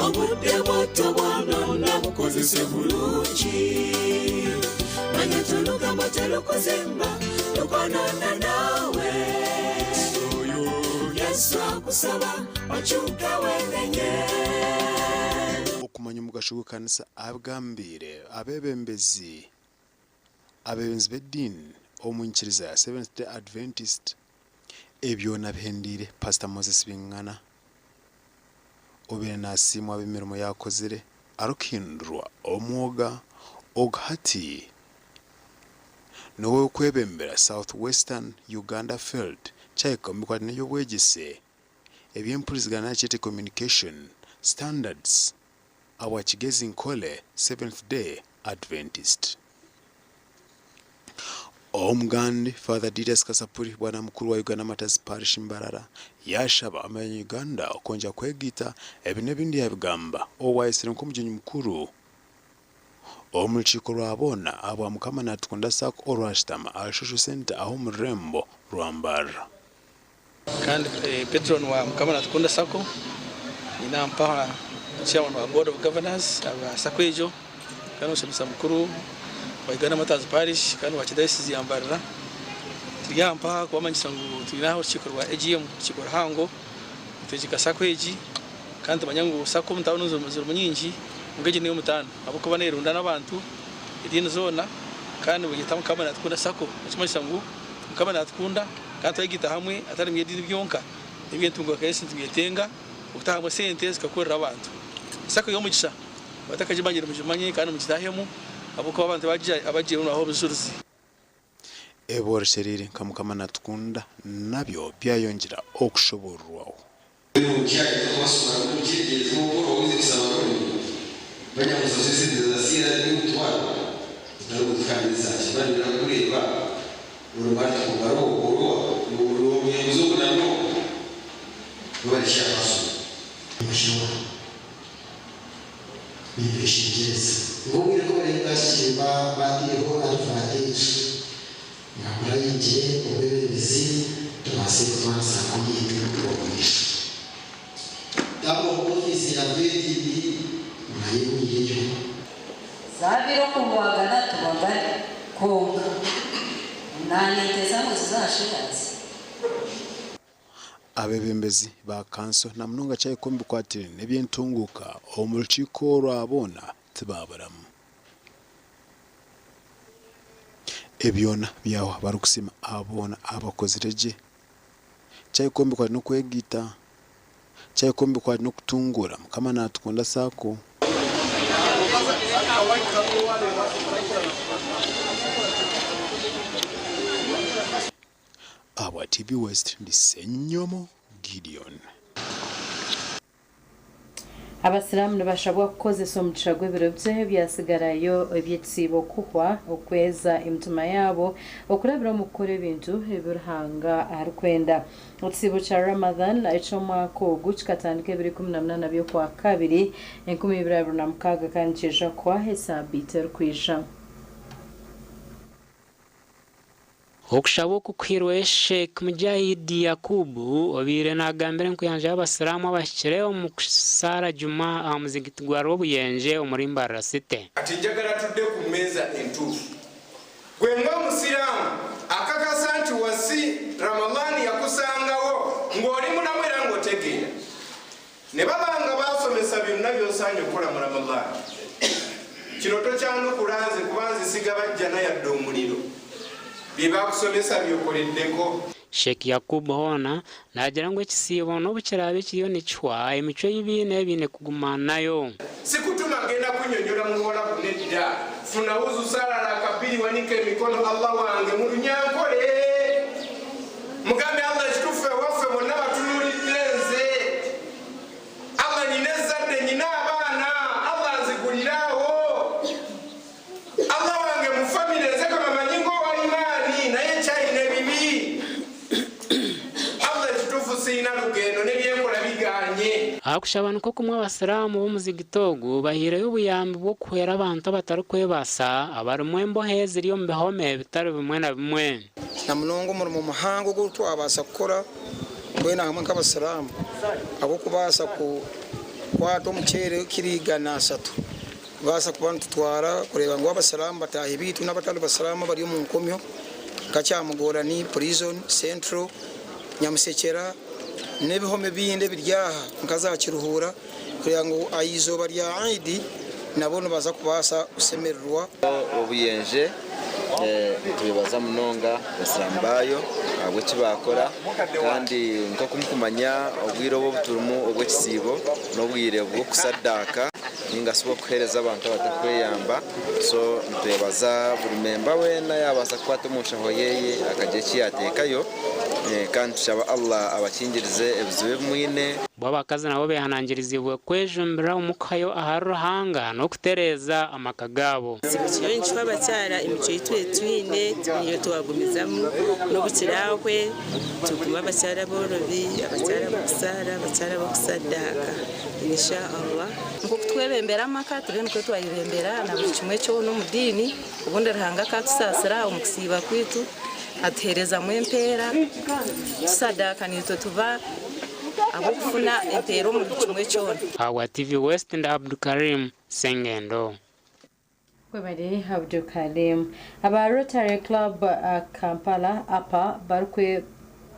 Obude boto bwana nabukozese bulungi manyatuluga motelo kozemba lukonana nawe kusaba ochuka wenenye okumanya mugashugo kanisa abgambire abebembezi b'edini omunkiriza ya Seventh-day Adventist ebyona bhendire Pastor Moses Bingana obere nasimwa bemirimo yakozire arukindrwa omwoga oghati nowe kwebembera Southwestern Uganda Field chaikombikwa niyo bwegise ebyempulizigana chete communication standards awa Agacencwire 7th-day Adventist. Omugandi Father Didas Kasapuri bwana mukuru wa Uganda Matters Parish Mbarara yashaba amanya Uganda okonja kwegita ebinebindi yabigamba owayisire nkomujinyi mukuru omulchiko lwabona abwa mukama natukunda sako orwashtama alshosho center aho murembo rwambara kandi patron wa mukama natukunda sako inampa chairman wa board of governors aba sakwejo kandi ushimisa mukuru wa Uganda Matters Parish kandi wa Chidayisi yambarira tuyampa kwa manyisangu tuyinaho chikorwa AGM chikora hango tujika sakweji kandi manyangu sako mutaunu zo munyinji mugeje niyo mutano abuko banerunda nabantu idini zona kandi bugita mukama natukunda sako chimanyisangu mukama natukunda kandi tuyigita hamwe atari mwedini byonka ibintu ngo kayesi tugetenga utanga sente zikakorera abantu sako yo mugisha batakajibangira mujimanye kandi mugitahemu abuko abantu abagiye aho bizuruzi ebora sheriri kamukama natukunda nabyo byayongera okushoborwaho Zabiro kumuwagana tubagane konka naniteza ngo zizashiraze abebembezi ba kanso na munonga cyaye kombi kwatire nebyentunguka omulchiko rwabona tibabaramu ebyona byaho barukusima abona abakozireje cyaye kombi kwa no kwegita cyaye kombi kwa no kutungura kama natukunda sako Our TV West ndi Senyomo Gideon. Abasilamu nibashabwa kukozesa omugisha gw'ebiro bye byasigarayo ebyetsibo kuhwa okweza emitima yabo okurabira omu kukora ebintu ebiruhanga aharikwenda ekitsibo kya Ramadan eky'omwaka ogu kikatandika 2018 by'okwa kabiri 2026 kandi kija kwa esabiti erikwija okushaba okukwirwa Sheikh Mujahidi Yakubu obire nagambire nkuyanja abasiramu abashikire omu kusara juma amuzigiti gwa Robuyenje omurimba City ati njagala tudde ku meza entuufu gwe nga omusiramu akakasa nti wasi Ramadhani yakusangawo ng'oli munamwera ng'otegeera ne babanga basomesa byonna by'osaanye okukola mu Ramadhani kino tokyanukulanze kubanze siga bajjana yadde omuliro bibakusomesa byokoleddeko Sheikh Yakubu hona nagira ngo ekisibo n'obukirabe kiyo nichwa emico y'ibine ebine kugumanayo sikutuma genda kunyonyola mu wala kunedda funa uzu sala la kabiri wanike mikono Allah wange mu runyankole mugambe Allah kitufe wafe bonna batunuliddenze Allah ninezadde nyina abaana Allah nzigulirawo Allah wange mu family eze kama manyingo walimani naye chayine bibi Allah kitufu sina lugendo nebyenkola biganye akushabana ko kumwe abasiramu b'omuzigitogu bahire ubuyambi bwo kuhera abantu batari kwebasa abarimwe embohe ziri mu bihome bitari bimwe na bimwe na munongo mu muhango go twabasa gukora mbwena hamwe nk'abasiramu abo kubasa ku kwato omucere kirigana 3 basa kubantu twara kureba ngo abasiramu batahe bitu n'abatali basiramu bari mu nkomyo kacyamugora ni prison central nyamusekera nebihome binde biryaha nkazakiruhura kugira ngo ayizoba rya ID nabone baza kubasa usemererwa Obuyenje tubibaza munonga basambayo abo kibakora kandi nko kumkumanya obwiro bwo buturumu obwo kisibo n'obwire bwo kusadaka ningasubwo kuhereza abantu batakweyamba so tubibaza buri memba wena yabasa kwata umushaho yeye akaje kiyatekayo kandi shaba Allah abakingirize ebizibe mwine bwabakazi nabo behanangirizibwe kwejumbira umukayo aharuhanga no kutereza amakagabo sibikiyo nchwa bacyara imico yitwine niyo tuwagumizamu no bukirawe tuguma bacyara borobi abacyara busara abacyara bokusadaka insha Allah ngo twebembera amaka turenko twayibembera na buri kimwe cyo no mudini ubundi rahanga katusasira umusiba kwitu atereza mwempera sadaka nito tuva abokufuna empero mu kimwe cyone Our TV West and Abdul Karim Sengendo Kwebari Abdul Karim aba Rotary Club Kampala apa barkwe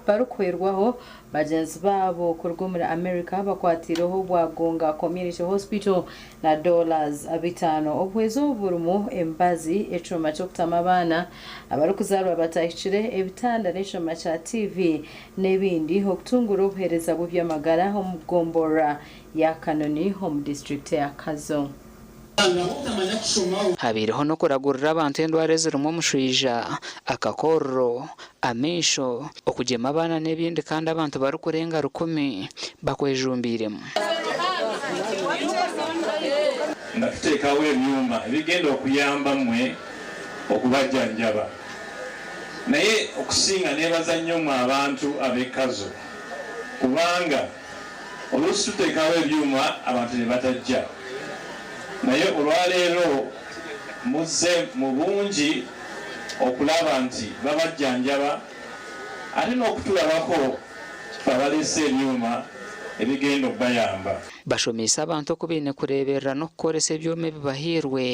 barukwerwaho bagenzi babo kurwo muri America bakwatireho bwagonga community hospital na dollars abitano obwezo burumu embazi ecoma cyo kutamabana abarukuzarwa batahishire ebitanda n'ecoma cha TV nebindi hokutungura obuhereza bubyamagara ho mugombora ya Kanoni home district ya Kazo. Habiriho no kuragurira abantu endwara zirimo mushwija akakoro amisho okugema abana n'ebindi kandi abantu bari kurenga 10 bakwejumbiremo ndakutekaho ebyuma ebigenda okuyamba mmwe okubajjanjaba naye okusinga nebaza nnyo mu abantu ab'Ekazo kubanga oluusi tuteekawo ebyuma abantu ne batajja naye olwaleero muzze mu bungi okulaba nti babajjanjaba ate n'okutulabako babaleese ebyuma ebigenda okubayamba bashomesa abantu okubine kureberera n'okukoresa ebyuma ebibahirwe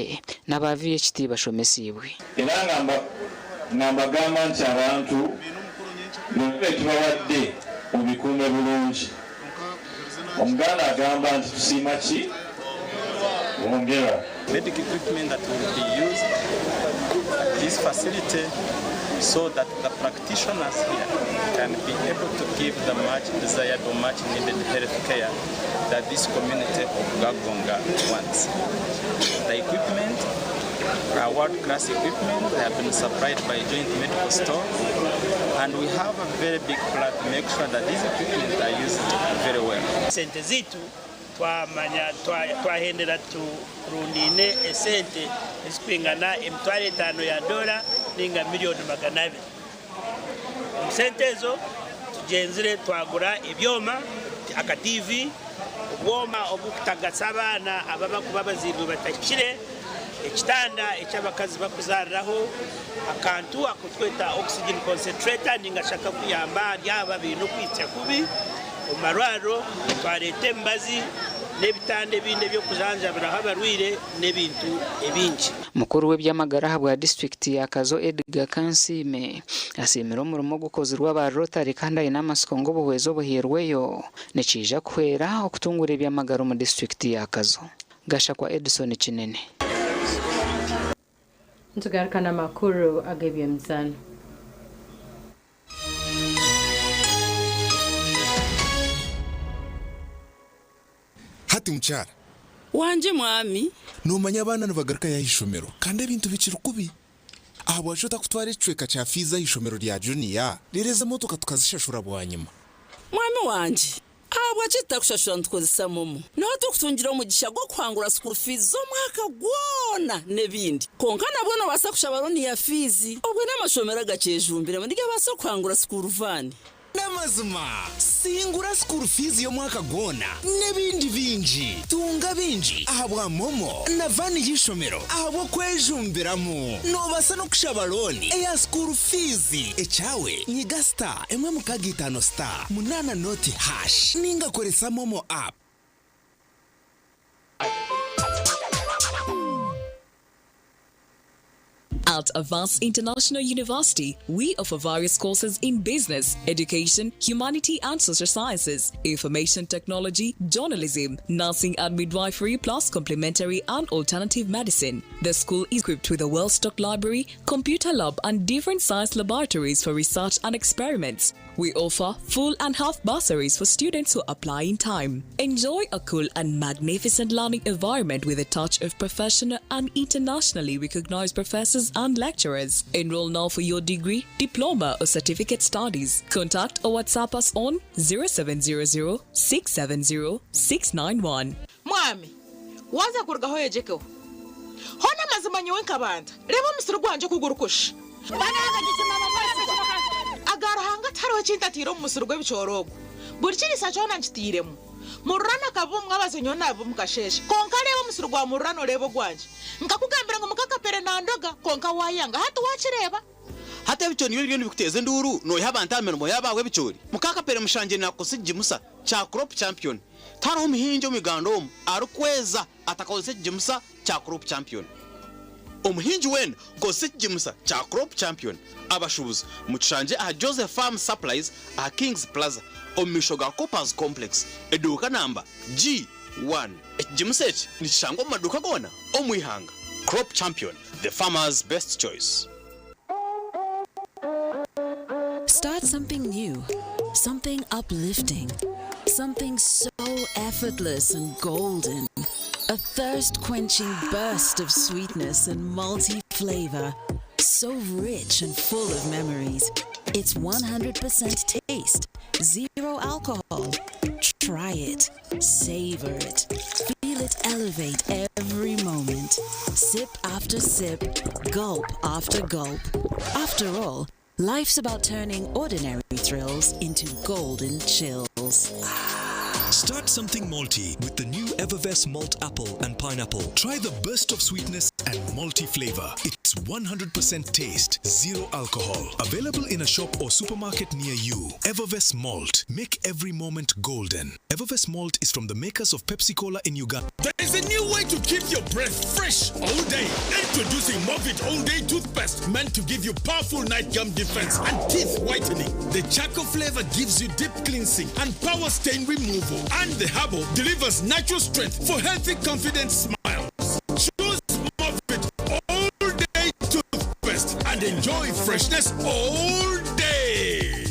n'abavi ekiti bashomesibwe era ngambagamba nti abantu betubawadde mubikuume bulungi omuganda agamba nti tusiima ki medical equipment that will be used at this facility so that the practitioners here can be able to give the much desired or much needed health care that this community of Gagonga wants. The equipment are world-class equipment. They have been supplied by Joint Medical Store, and we have a very big plan to make sure that these equipment are used very well. Twahendera turundine esente esikwingana $5 ya dola ninga $200,000. Sente ezo tugenzire twagura ebyoma aka TV obwoma obukutagasa abaana ababa kuba bazibwe batakire ekitanda ekyabakazi bakuzariraho akantu akutweta oxygen concentrator ninga shaka kuyamba lyaba bintu kwitya kubi omarwaro twarete Mbabazi n'ebitande binde byo kuzanjabira habarwire n'ebintu ebingi. Mukuru w'ebyamagara habwa district ya Kazo Edgar Kansime asimira umurimo gukozirwa ba Rotary kandi ayina amasiko ngo buhwezo buhirweyo necija kwera okutungura ebyamagara mu district ya Kazo. Gasha kwa Edison Kinene. Ntugarukana makuru agebye mzano. Hati mchara wanje mwami numanya abana nabagaruka ya ishomero kandi ebintu bikiri kubi aha bwashota kutwara icweka cya fiza ishomero rya junior rireza motoka tukazishashura bwanyuma mwami wanje aha bwacita kushashura ntukozesa momo naho tukutungira umugisha gwo kwangura school fees zo mwaka gwona nebindi konka nabona basa kushabaroni ya fizi ubwo n'amashomero agacejumbire muri basa kwangura school van Namazuma singura school fees yo mwaka gona nebindi binji tunga binji ahabwa momo na vani yishomero ahabo kwejumbiramo no basa no kushabaloni eya school fees echawe nyiga star emwe mukagitano star munana noti hash ninga koresa momo app. At Avance International University, we offer various courses in business, education, humanity and social sciences, information technology, journalism, nursing and midwifery, plus complementary and alternative medicine. The school is equipped with a well-stocked library, computer lab and different science laboratories for research and experiments. We offer full and half bursaries for students who apply in time. Enjoy a cool and magnificent learning environment with a touch of professional and internationally recognized professors and lecturers. Enroll now for your degree, diploma or certificate studies. Contact or WhatsApp us on 0700 670 691. Mwami, waza kurgaho yejeko. Hona mazimanyo wenkabanda. Reba musuru gwanje kugurukusha. Agarahanga taro cintatiro musuru gw'ibicorogo. Burikiri sajona nchitiremo. Murana kabumwe abazenyo nabo mukasheshe. Konka reba musuru gwa murano rebo gwanje. Nkakugambira ngo mukakapere nandoga konka wayanga hatu wachireba. Hata bicho niyo bintu bikuteze nduru no yabantameno mo yabawe bicori. Mukakapere mushanje nakose Jimusa cha crop champion. Taro muhinjo migandom arukweza atakaose Jimusa cha crop champion. omuhinji wenu ngose kigimusa kya crop champion abashubuzi mucanje aha Joseph Farm Supplies aha Kings Plaza omisho ga Coppers Complex eduka namba G1 ekigimusa eki nikishangwa mu maduka gona omwihanga. Crop champion, the farmer's best choice. Start something new, something uplifting, something so effortless and golden. A thirst-quenching burst of sweetness and malty flavor, so rich and full of memories. It's 100% taste, 0 alcohol. Try it, savor it, feel it elevate every moment. Sip after sip, gulp after gulp. After all, life's about turning ordinary thrills into golden chills. Start something malty with the new Evervest Malt Apple and Pineapple. Try the burst of sweetness and malty flavor. It's 100% taste, 0 alcohol. Available in a shop or supermarket near you. Evervest Malt. Make every moment golden. Evervest Malt is from the makers of Pepsi Cola in Uganda. There is a new way to keep your breath fresh all day. Introducing Movit All Day Toothpaste, meant to give you powerful night gum defense and teeth whitening. The charcoal flavor gives you deep cleansing and power stain removal. And the herbal delivers natural strength for healthy, confident smiles. Choose Movit All Day Toothpaste and enjoy freshness all day.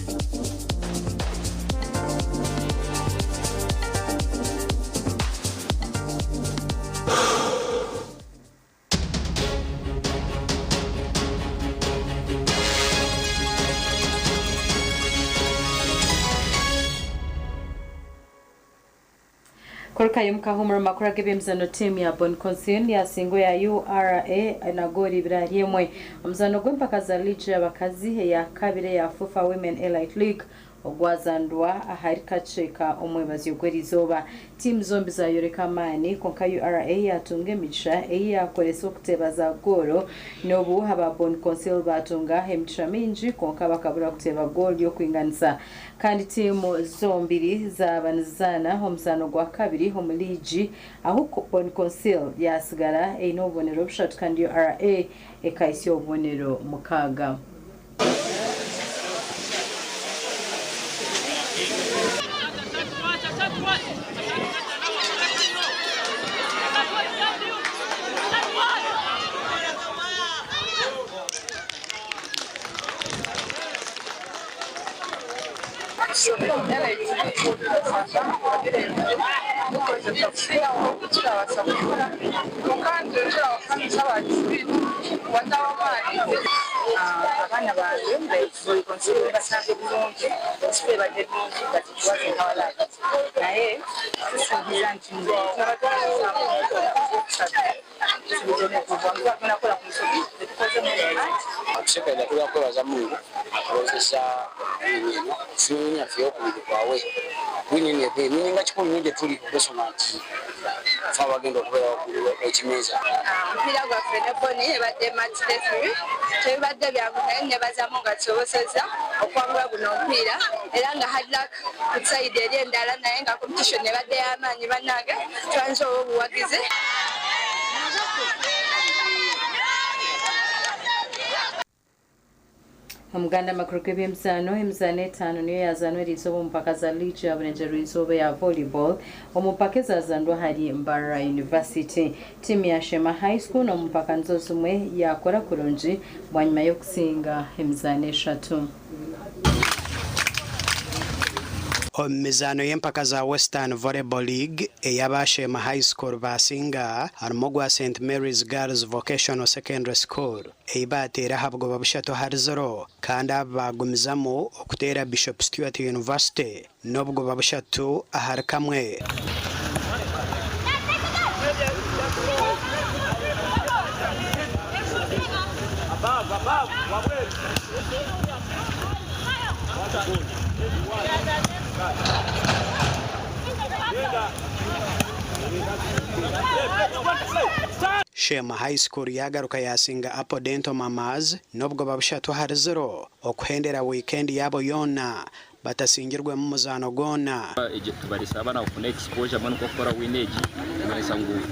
Korka yumka humro makura gebimzano team ya Bon Concern ya singo ya URA na gori birariemwe omzano gwempaka za licha abakazi ya kabire ya FUFA Women Elite League ogwazandwa aharika cheka omwebazi ogwerizoba team zombi za yoreka mani konka URA yatunge micha yakoreso kutebaza goro nobu haba Bon Concern batunga hemtra minji konka bakabura kuteba gol yo kwinganisa kandi timu zombiri zabanzana omzano gwa kabiri homuligi aho Bon Concern yasigara einobonero bushatu kandi URA ekaisyo obonero mukaga. Abana bawe Bon Concern basanzwe bulungi sipeba de bulungi kati twaze nkawala naye tusubiza nti twabaza Akuseka ila kwebaza Mungu akozesa sinya fyo kubiri kwawe winini ete ninga chikumi nje tuli kubesomanti faba gendo kubera ekimeza mpira gwa Feneboni ebadde match referee tebadde byamunene bazamu nga tsoboseza okwangula guno mpira era nga hard luck kuside eri endala naye nga competition ebadde y'amaanyi bannange twanze obuwagizi. Muganda makrokebi mzano tano niyo yazano erizobo mpaka za licha ya burenjero izobo ya volleyball omupaka zazandwa hari Mbara University timu ya Shema High School no mpaka nzozumwe yakora kurunji mwanyuma yo kusinga emzane eshatu. Omizano y'empaka za Western Volleyball League eyabashema High School basinga harimo gwa St Mary's Girls Vocational Secondary School eibatera habwo babushato hari 0 kandi abagumizamo okutera Bishop Stewart University nobwo babushatu ahari kamwe. Shema High School yagaruka yasinga Apo Dental Mamas nobwo babushatu hari 0 okuhendera weekend yabo yona batasingirwe mu muzano gona tubarisa abana kufuna exposure manu ko kora wineji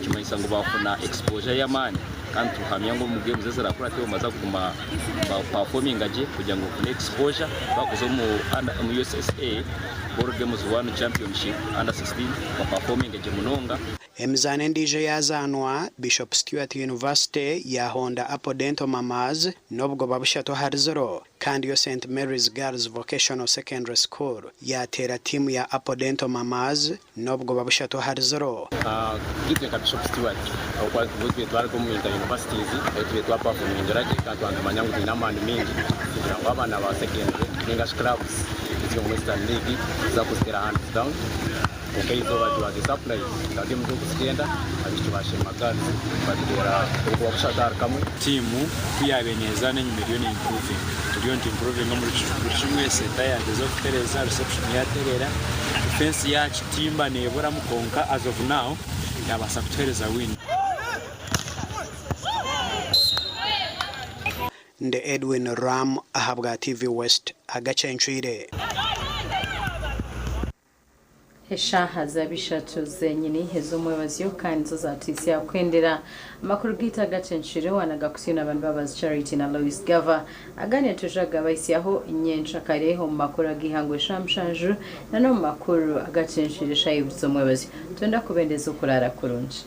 kimanyisango bafuna exposure y'amani kandi tuhamya ngo mu game zose rakora te umaza kuguma performing aje kugira ngo ku exposure bakoze mu USSA World Games 1 Championship under 16 kwa performing aje munonga. Emizane ndije yazanwa Bishop Stewart University ya Honda Apodento Mamaz nobwo babushato harizoro kandi yo St Mary's Girls Vocational Secondary School yatera timu ya Apodento Mamaz nobwo babushato harizoro. Gitwe ka Bishop Stewart kwa kuvuzwe twari ko mu universities twe twa performing rake kandi twamanya ngo inamani mingi kugira ngo abana ba secondary ninga clubs zo mu Western League za kustera hands down. Okay, so what you supply kandi mu kugenda abicho bashema kandi badera ko kushadar kamwe timu kuyabenyeza ne miliyoni improving no muri kimwe seta yangezo kutereza reception yaterera defense yacu timba nebora mukonka as of now yabasa kutereza win. Nde Edwin Ram ahabwa TV West Agacencwire. Heshaha zabishatu zenyini hezo mwebazi yo kandi zozatisi ya kwendera amakuru gita Agacencwire wanagakusina Mbabazi Charity na Loyce Gava agane tujaga baisi yaho nyencha kareho makuru agihangwe shamshanju na no makuru Agacencwire shayibutso mwebazi twenda kubendeza kurara kurunji.